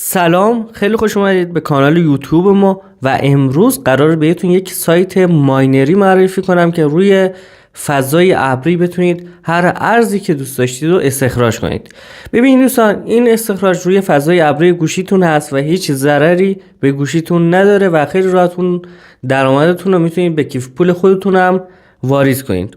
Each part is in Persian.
سلام، خیلی خوش اومدید به کانال یوتیوب ما و امروز قراره بهتون یک سایت ماینری معرفی کنم که روی فضای ابری بتونید هر ارزی که دوست داشتید رو استخراج کنید. ببینید دوستان، این استخراج روی فضای ابری گوشیتون هست و هیچ ضرری به گوشیتون نداره و خیلی راحتون درآمدتون رو میتونید به کیف پول خودتون هم واریز کنید.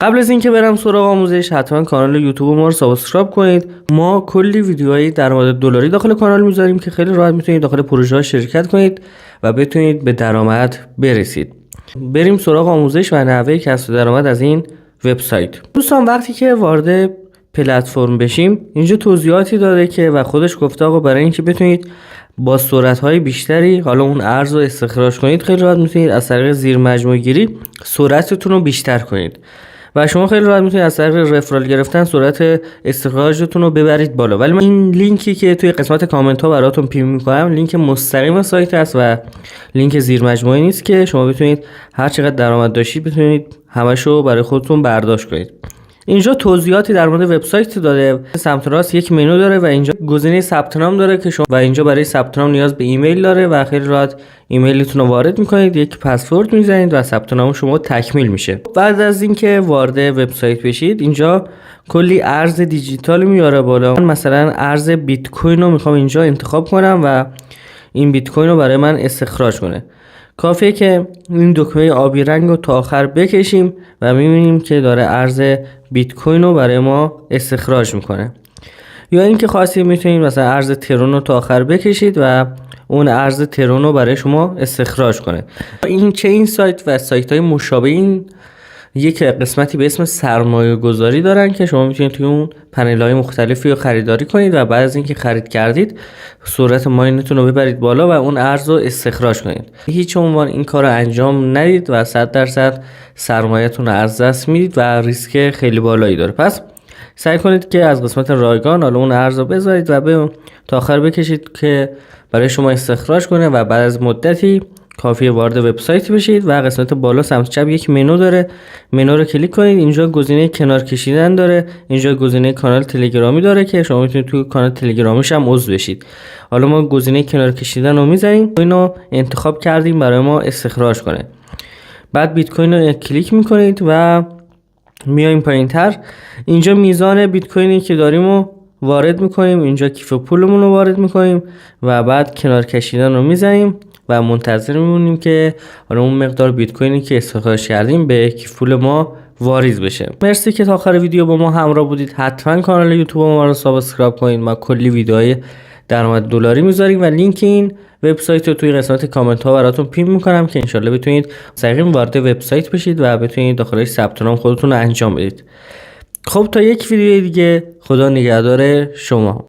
قبل از اینکه برم سراغ آموزش، حتما کانال یوتیوب ما رو سابسکرایب کنید. ما کلی ویدیوهای درآمد دلاری داخل کانال میذاریم که خیلی راحت میتونید داخل پروژه ها شرکت کنید و بتونید به درآمد برسید. بریم سراغ آموزش و نحوه کسب درآمد از این وبسایت. دوستان، وقتی که وارد پلتفرم بشیم، اینجا توضیحاتی داده که و خودش گفته آقا برای اینکه بتونید با سرعت‌های بیشتری حالا اون ارز رو استخراج کنید، خیلی راحت میتونید از طریق زیر مجموعه گیری سرعتتون رو بیشتر کنید. و شما خیلی راحت میتونید از طریق رفرال گرفتن سرعت استخراجتون رو ببرید بالا. ولی من این لینکی که توی قسمت کامنت ها براتون پین میکنم لینک مستقیم سایت است و لینک زیر مجموعه نیست که شما بتونید هر چقدر درآمد داشتید بتونید همشو برای خودتون برداشت کنید. اینجا توضیحاتی در مورد وبسایت داده. سمت راست یک منو داره و اینجا گزینه ثبت نام داره که شما و اینجا برای ثبت نام نیاز به ایمیل داره و خیلی راحت ایمیلتون رو وارد میکنید، یک پسورد میزنید و ثبت نام شما تکمیل میشه. بعد از اینکه وارد وبسایت بشید، اینجا کلی ارز دیجیتال میاره بالا. من مثلا ارز بیت کوین رو میخوام اینجا انتخاب کنم و این بیت کوین رو برای من استخراج کنه. کافیه که این دکمه آبی رنگ رو تا آخر بکشیم و میبینیم که داره ارز بیت کوین رو برای ما استخراج میکنه. یا اینکه خواستید میتونید مثلا ارز ترون رو تا آخر بکشید و اون ارز ترون رو برای شما استخراج کنه. این سایت و سایت های مشابه این یک قسمتی به اسم سرمایه گذاری دارن که شما میتونید توی اون پنل های مختلفی رو خریداری کنید و بعد از اینکه خرید کردید سرعت ماینتون رو ببرید بالا و اون ارز رو استخراج کنید. هیچ عنوان این کار رو انجام ندید و 100% سرمایه‌تون رو از دست میدید و ریسک خیلی بالایی داره. پس سعی کنید که از قسمت رایگان حالا اون ارز رو بذارید و به تا آخر بکشید که برای شما استخراج کنه و بعد از مدتی کافیه وارد وبسایت بشید و قسمت بالا سمت چپ یک منو داره. منو رو کلیک کنید. اینجا گزینه کنار کشیدن داره. اینجا گزینه کانال تلگرامی داره که شما میتونید توی کانال تلگرامیش هم عضو بشید. حالا ما گزینه کنار کشیدن رو میزنیم. اینو انتخاب کردیم برای ما استخراج کنه. بعد بیت کوین رو کلیک میکنید و میایم پایینتر. اینجا میزان بیت کوینی که داریم رو وارد میکنیم. اینجا کیف پولمون رو وارد میکنیم و بعد کنار کشیدن رو میزنیم و منتظر میمونیم که اون مقدار بیت کوینی که استخراج کردیم به کیف پول ما واریز بشه. مرسی که تا آخر ویدیو با ما همراه بودید. حتما کانال یوتیوب ما رو سابسکرایب کنید. ما کلی ویدیوهای درآمد دلاری میذاریم و لینک این وبسایت رو توی قسمت کامنت ها براتون پین میکنم که انشالله بتونید مستقیم وارد وبسایت بشید و بتونید داخلش ثبت نام خودتون رو انجام بدید. خب تا یک ویدیو دیگه، خدا نگهدار شما.